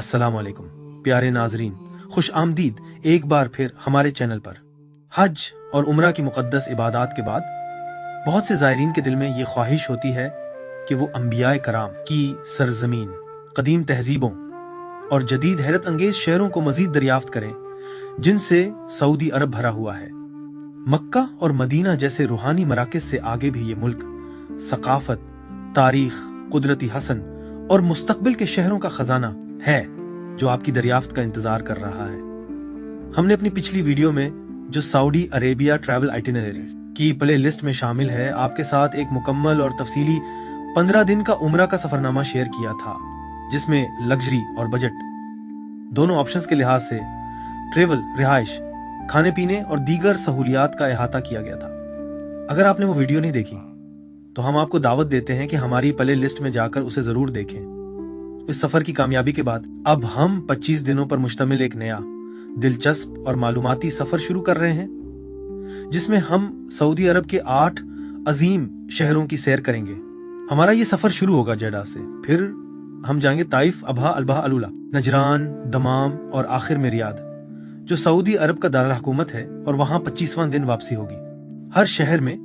अस्सलाम वालेकुम प्यारे नाजरीन, खुश आमदीद एक बार फिर हमारे चैनल पर। हज और उम्रा की मुकद्दस इबादत के बाद बहुत से ज़ायरीन के दिल में ये ख्वाहिश होती है कि वो अंबियाए कराम की सरजमीन, कदीम तहजीबों और जदीद हैरत अंगेज शहरों को मजीद दरियाफ्त करें जिनसे सऊदी अरब भरा हुआ है। मक्का और मदीना जैसे रूहानी मराकज़ से आगे भी ये मुल्क सकाफत, तारीख, कुदरती हसन और मुस्तकबिल के शहरों का खजाना है जो आपकी दरियाफ्त का इंतजार कर रहा है। हमने अपनी पिछली वीडियो में जो सऊदी अरेबिया ट्रैवल आइटिनरीज की प्ले लिस्ट में शामिल है, आपके साथ एक मुकम्मल और तफसीली 15 दिन का उम्रा का सफरनामा शेयर किया था, जिसमें लग्जरी और बजट दोनों ऑप्शंस के लिहाज से ट्रेवल, रिहाइश, खाने पीने और दीगर सहूलियात का अहाता किया गया था। अगर आपने वो वीडियो नहीं देखी तो हम आपको दावत देते हैं कि हमारी प्ले लिस्ट में जाकर उसे जरूर देखें। इस सफर की कामयाबी के बाद अब हम 25 दिनों पर मुश्तमिल एक नया दिलचस्प और मालूमाती सफर शुरू कर रहे हैं, जिसमें हम सऊदी अरब के 8 अजीम शहरों की सैर करेंगे। हमारा ये सफर शुरू होगा जेडा से, फिर हम जाएंगे ताइफ, अबहा, अलबहा, अलूला, नजरान, दमाम और आखिर में रियाद, जो सऊदी अरब का दारुल हुकूमत है, और वहां 25वां दिन वापसी होगी। हर शहर में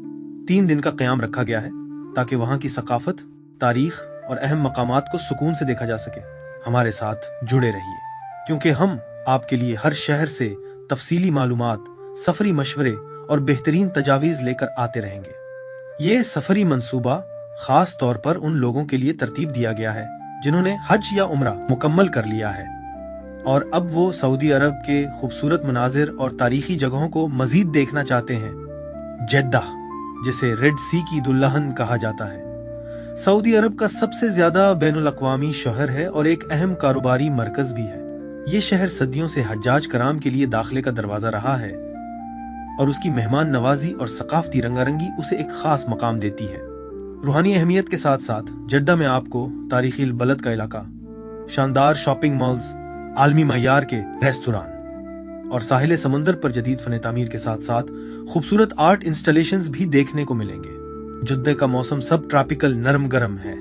3 दिन का क़याम रखा गया है ताकि वहां की सकाफत, तारीख और अहम मकामात को सुकून से देखा जा सके। हमारे साथ जुड़े रहिए, क्योंकि हम आपके लिए हर शहर से तफसीली मालूमात, सफरी मशवरे और बेहतरीन तजावीज़ लेकर आते रहेंगे। ये सफरी मंसूबा खास तौर पर उन लोगों के लिए तरतीब दिया गया है जिन्होंने हज या उम्रा मुकम्मल कर लिया है और अब वो सऊदी अरब के खूबसूरत मनाजिर और तारीखी जगहों को मजीद देखना चाहते हैं। जेद्दा, जिसे रेड सी की दुल्हन कहा जाता है, सऊदी अरब का सबसे ज्यादा बैनुल अक़वामी शहर है और एक अहम कारोबारी मरकज भी है। ये शहर सदियों से हज्जाज कराम के लिए दाखिले का दरवाजा रहा है और उसकी मेहमान नवाजी और सकाफती रंगारंगी उसे एक खास मकाम देती है। रूहानी अहमियत के साथ साथ जेद्दा में आपको तारीखी बलद का इलाका, शानदार शॉपिंग मॉल्स, आलमी मयार के रेस्तोरां और साहिल समंदर पर जदीद फन तामीर के साथ साथ खूबसूरत आर्ट इंस्टॉलेशंस भी देखने को मिलेंगे। जुद्दे का मौसम सब ट्रॉपिकल नरम गरम है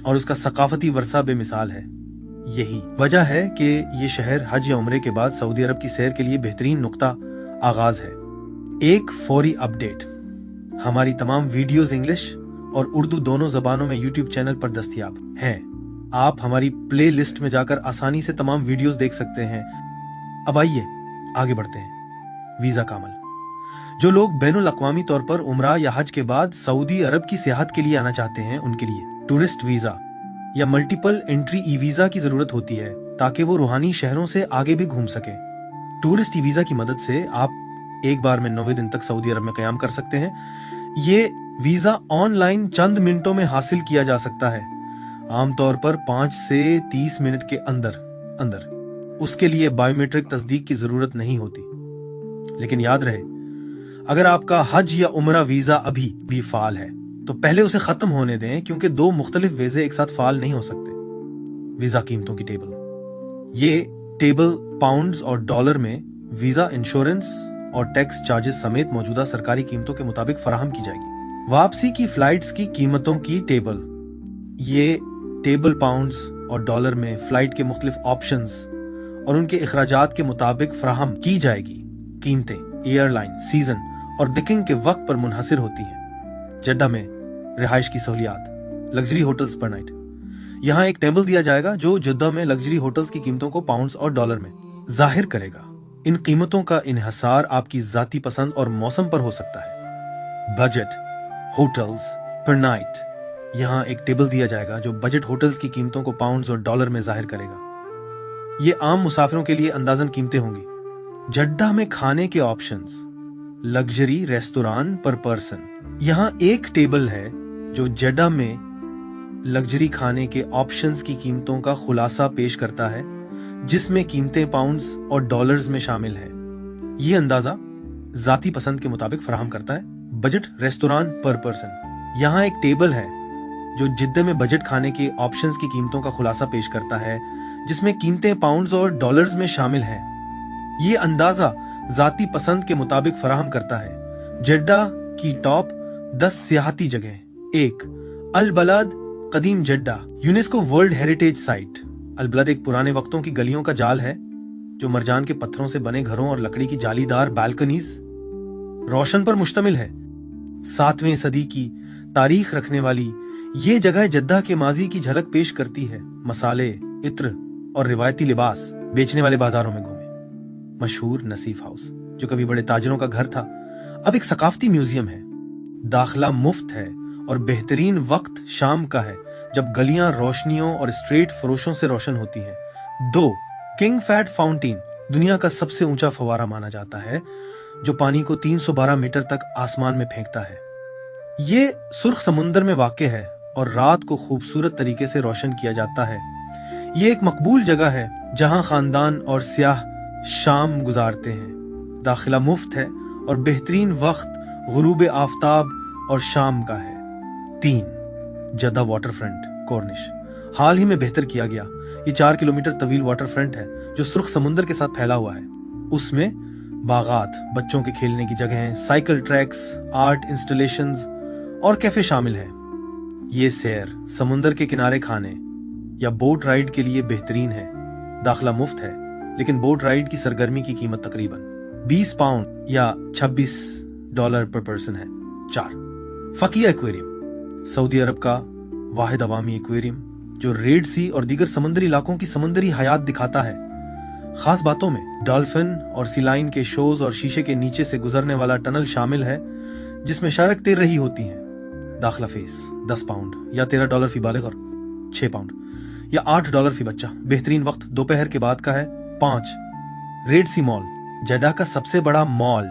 और उसका सकाफती वर्सा बेमिसाल है। यही वजह है कि ये शहर हज या उम्रे के बाद सऊदी अरब की सैर के लिए बेहतरीन नुक्ता आगाज है। एक फौरी अपडेट, हमारी तमाम वीडियोस इंग्लिश और उर्दू दोनों जबानों में यूट्यूब चैनल पर दस्तयाब हैं। आप हमारी प्ले लिस्ट में जाकर आसानी से तमाम वीडियोस देख सकते हैं। अब आइए आगे बढ़ते हैं। वीजा का अमल, जो लोग बैनुल अक़वामी तौर पर उम्रा या हज के बाद सऊदी अरब की सियाहत के लिए आना चाहते हैं, उनके लिए टूरिस्ट वीजा या मल्टीपल एंट्री ई वीजा की जरूरत होती है ताकि वो रूहानी शहरों से आगे भी घूम सके। टूरिस्ट ई वीजा की मदद से आप एक बार में 90 दिन तक सऊदी अरब में क़याम कर सकते हैं। ये वीजा ऑनलाइन चंद मिनटों में हासिल किया जा सकता है, आमतौर पर 5 से 30 मिनट के अंदर। उसके लिए बायोमेट्रिक तस्दीक की जरूरत नहीं होती। लेकिन याद रहे, अगर आपका हज या उम्रा वीजा अभी भी फाल है तो पहले उसे खत्म होने दें, क्योंकि 2 मुख्तलिफ वीजे एक साथ फाल नहीं हो सकते। वीजा कीमतों की टेबल, ये टेबल पाउंड्स और डॉलर में वीजा इंश्योरेंस और टैक्स चार्जेस समेत मौजूदा सरकारी कीमतों के मुताबिक फराहम की जाएगी। वापसी की फ्लाइट्स की कीमतों की टेबल, ये टेबल पाउंड्स और डॉलर में फ्लाइट के मुख्तलिफ ऑप्शंस और उनके इखराजात के मुताबिक फराहम की जाएगी। कीमतें एयरलाइन, सीजन और बुकिंग के वक्त पर मुनहसिर होती हैं। जेड्डा में रिहाइश की सहूलियात, लग्जरी होटल्स पर नाइट, यहाँ एक टेबल दिया जाएगा जो जेद्दा में लग्जरी होटल्स की कीमतों को पाउंड्स और डॉलर में जाहिर करेगा। इन कीमतों का इन्हिसार आपकी जाती पसंद और मौसम पर हो सकता है। बजट होटल्स पर नाइट, यहाँ एक टेबल दिया जाएगा जो बजट होटल्स की कीमतों को पाउंड्स और डॉलर में जाहिर करेगा। ये आम मुसाफिरों के लिए अंदाजन कीमतें होंगी। जेड्डा में खाने के ऑप्शंस, लग्जरी रेस्तोरां पर पर्सन, यहाँ एक टेबल है जो जेड्डा में लग्जरी खाने के ऑप्शंस की कीमतों का खुलासा पेश करता है, जिसमें कीमतें पाउंड्स और डॉलर्स में शामिल है। ये अंदाजा जाती पसंद के मुताबिक फराहम करता है। बजट रेस्तोरां पर पर्सन, यहाँ एक टेबल है जो जिद्दे में बजट खाने के ऑप्शंस की कीमतों का खुलासा पेश करता है, जिसमें कीमतें पाउंड्स और डॉलर्स में शामिल हैं। ये अंदाजा जाती पसंद के मुताबिक फराहम करता है। जेड्डा की टॉप 10 सियाहती जगह: 1. अल बलद कदीम जेड्डा, यूनेस्को वर्ल्ड हेरिटेज साइट, अलब्लद एक पुराने वक्तों की गलियों का जाल है जो मरजान के पत्थरों से बने घरों और लकड़ी की जालीदार बालकनीज रोशन पर मुश्तमिल है। 7वीं सदी की तारीख रखने वाली ये जगह जद्दा के माजी की झलक पेश करती है। मसाले, इत्र और रिवायती लिबास बेचने वाले बाजारों में घूमे। मशहूर नसीफ हाउस जो कभी बड़े ताजरों का घर था, अब एक सकाफती म्यूजियम है। दाखला मुफ्त है और बेहतरीन वक्त शाम का है जब गलियां रोशनियों और स्ट्रीट फरोशों से रोशन होती हैं। 2. किंग फैट फाउंटेन दुनिया का सबसे ऊंचा फवारा माना जाता है जो पानी को 312 मीटर तक आसमान में फेंकता है। ये सुर्ख समुंदर में वाक़ है और रात को खूबसूरत तरीके से रोशन किया जाता है। ये एक मकबूल जगह है जहां खानदान और सियाह शाम गुजारते हैं। दाखिला मुफ्त है और बेहतरीन वक्त गुरूब आफताब और शाम का है। 3. जद्दा वाटर फ्रंट कॉर्निश हाल ही में बेहतर किया गया। ये 4 किलोमीटर तवील वाटर फ्रंट है जो सुर्ख समुंदर के साथ फैला हुआ है। उसमें बागात, बच्चों के खेलने की जगहें, साइकिल ट्रैक्स, आर्ट इंस्टॉलेशंस और कैफे शामिल हैं। ये सैर, समुंदर के किनारे खाने या बोट राइड के लिए बेहतरीन है। दाखला मुफ्त है लेकिन बोट राइड की सरगर्मी की कीमत तकरीबन 20 पाउंड या $26 पर पर्सन है। 4. फकिया एक्वेरियम सऊदी अरब का वाहिद अवामी एक्वेरियम जो रेड सी और दीगर समुद्री इलाकों की समुद्री हयात दिखाता है। खास बातों में डॉल्फिन और सीलाइन के शोज और शीशे के नीचे से गुजरने वाला टनल शामिल है जिसमें शार्क तैर रही होती हैं। दाखला फीस 10 पाउंड या $13 फी बालिग और 6 पाउंड या $8 फी बच्चा। बेहतरीन वक्त दोपहर के बाद का है। 5. रेड सी मॉल जड्डा का सबसे बड़ा मॉल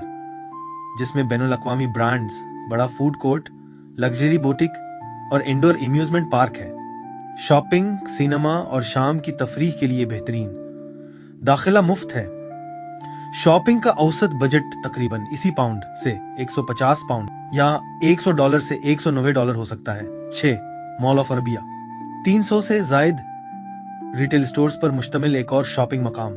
जिसमें बैनुल अक़वामी ब्रांड्स, बड़ा फूड कोर्ट, लग्जरी बोटिक और इंडोर एम्यूजमेंट पार्क है। शॉपिंग, सिनेमा और शाम की तफरीह के लिए बेहतरीन। दाखिला मुफ्त है। शॉपिंग का औसत बजट तकरीबन इसी पाउंड से 150 पाउंड या $100 से $190 हो सकता है। 6. मॉल ऑफ अरबिया 300 से जायद रिटेल स्टोर्स पर मुश्तमिल एक और शॉपिंग मकाम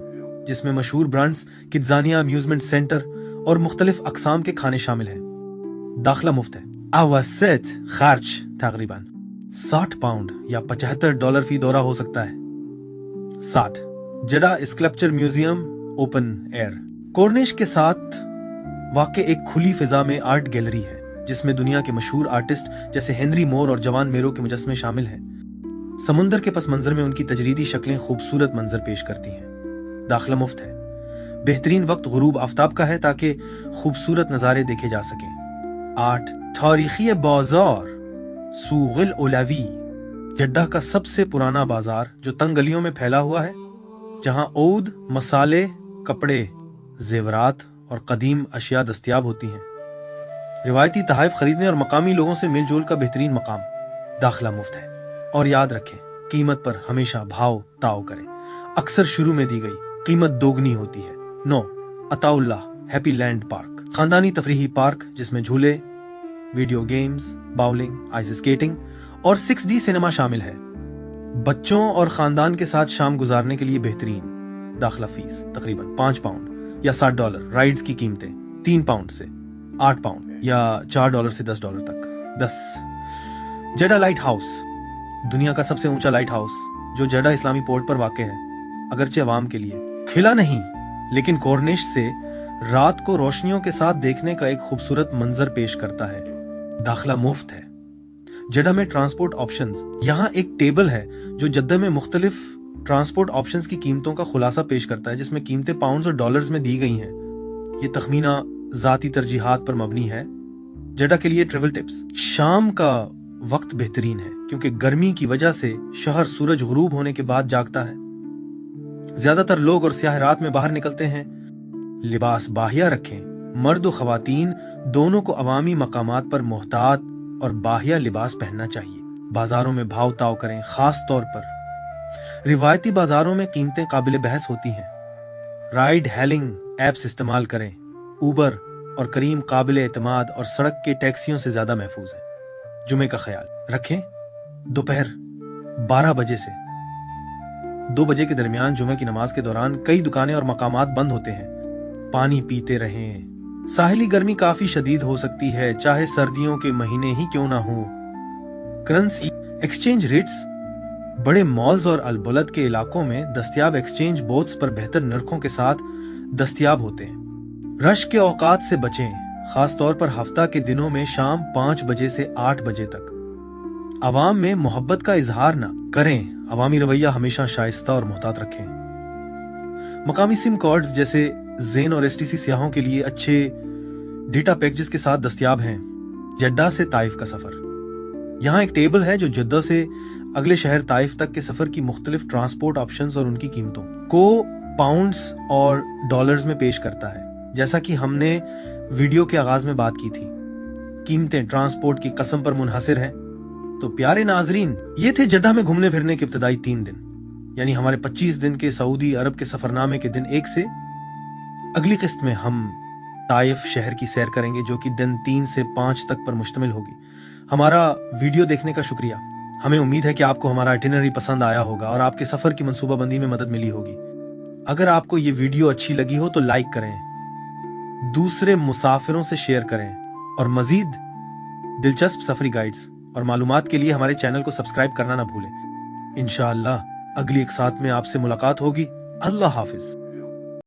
जिसमें मशहूर ब्रांड्स, किड्जानिया अम्यूजमेंट सेंटर और मुख्तलिफ अकसाम के खाने शामिल हैं। दाखला मुफ्त है। अवसत खर्च तकरीबन 60 पाउंड या $75 फी दौरा हो सकता है। 60. जडा sculpture museum open air corniche के साथ वाक़े एक खुली फिजा में आर्ट गैलरी है जिसमें दुनिया के मशहूर आर्टिस्ट जैसे हेनरी मोर और जवान मेरो के मुजस्मे शामिल हैं। समुंदर के पस मंजर में उनकी तजरीदी शक्लें खूबसूरत मंजर पेश करती हैं। दाखिला मुफ्त है। बेहतरीन वक्त गुरूब आफ्ताब का है ताकि खूबसूरत नज़ारे देखे जा सकें। 8. तारीखी बाजार सूगिल ओलावी जड्डा का सबसे पुराना बाजार जो तंग गलियों में फैला हुआ है जहां औद, मसाले, कपड़े, जेवरात और कदीम अशिया दस्तयाब होती हैं। रिवायती तहाइफ खरीदने और मकामी लोगों से मिलजुल का बेहतरीन मकाम। दाखिला मुफ्त है और याद रखें कीमत पर हमेशा भाव ताव करें। अक्सर शुरू में दी गई कीमत दोगुनी होती है। 9. अताउल्लाह हैप्पी लैंड पार्क खानदानी तफरीही पार्क जिसमें झूले, video games, bowling, ice skating और 6D सिनेमा शामिल है। बच्चों और खानदान के साथ शाम गुजारने के लिए बेहतरीन। दाखिला फीस तकरीबन 5 पाउंड या $60। राइड्स की कीमतें 3 पाउंड से 8 पाउंड या $4 से $10 तक। 10. जडा लाइट हाउस दुनिया का सबसे ऊंचा लाइट हाउस जो जडा इस्लामी पोर्ट पर वाक़ है। अगरचे अवाम के लिए खिला नहीं लेकिन कॉर्निश से रात को रोशनियों के साथ देखने का एक खूबसूरत मंजर पेश करता है। दाखिला मुफ्त है। जड्डा में ट्रांसपोर्ट ऑप्शंस यहाँ एक टेबल है जो जद्दा में मुख्तलिफ ट्रांसपोर्ट ऑप्शंस की कीमतों का खुलासा पेश करता है जिसमें कीमतें पाउंड्स और डॉलर्स में दी गई हैं। ये तखमीना जाती तरजीहात पर मबनी है। जड्डा के लिए ट्रेवल टिप्स। शाम का वक्त बेहतरीन है क्योंकि गर्मी की वजह से शहर सूरज गुरूब होने के बाद जागता है। ज्यादातर लोग और सियाह रात में बाहर निकलते हैं। लिबास बाहिया रखें। मर्द और खवातीन दोनों को अवामी मकामात पर मोहतात और बाहिया लिबास पहनना चाहिए। बाजारों में भाव ताव करें। खास तौर पर रिवायती बाजारों में कीमतें काबिल बहस होती हैं। राइड हेलिंग एप्स इस्तेमाल करें। उबर और करीम काबिल एतमाद और सड़क के टैक्सियों से ज्यादा महफूज है। जुमे का ख्याल रखें। दोपहर 12 बजे से 2 बजे के दरमियान जुमे की नमाज के दौरान कई दुकानें और मकामात बंद होते हैं। पानी पीते रहें। साहिली गर्मी काफी शदीद हो सकती है चाहे सर्दियों के महीने ही क्यों ना हो। करेंसी एक्सचेंज रेट्स बड़े मॉल्स और अलबुलद के इलाकों में दस्तयाब एक्सचेंज बोट्स पर बेहतर नरखों के साथ दस्तयाब होते हैं। रश के औकात से बचें, खास तौर पर हफ्ता के दिनों में शाम 5 बजे से 8 बजे तक। आवाम में मोहब्बत का इजहार न करें, अवामी रवैया हमेशा शाइस्ता और मोहतात रखें। मकामी सिम कार्ड्स जैसे ज़ेन और एसटीसी सियाहों के लिए अच्छे डेटा पैकेजेस के साथ दस्तयाब हैं। जड्डा से ताइफ का सफर। यहाँ एक टेबल है जो जद्दा से अगले शहर ताइफ तक के सफर की मुख्तलिफ ट्रांसपोर्ट ऑप्शंस और उनकी कीमतों को पाउंड्स और डॉलर्स में पेश करता है। जैसा कि हमने वीडियो के आगाज में बात की थी, कीमतें ट्रांसपोर्ट की कसम पर मुनहसिर हैं। तो प्यारे नाजरीन, ये थे जड्डा में घूमने फिरने के इब्तदाई 3 दिन, यानी हमारे 25 दिन के सऊदी अरब के सफरनामे के दिन 1 से। अगली किस्त में हम ताइफ शहर की सैर करेंगे, जो कि दिन 3 से 5 तक पर मुश्तमिल होगी। हमारा वीडियो देखने का शुक्रिया। हमें उम्मीद है कि आपको हमारा आइटिनरी पसंद आया होगा और आपके सफर की मंसूबाबंदी में मदद मिली होगी। अगर आपको ये वीडियो अच्छी लगी हो तो लाइक करें, दूसरे मुसाफिरों से शेयर करें और मजीद दिलचस्प सफरी गाइड्स और मालूमात के लिए हमारे चैनल को सब्सक्राइब करना ना भूलें। इंशाअल्लाह अगली एक साथ में आपसे मुलाकात होगी। अल्लाह हाफिज।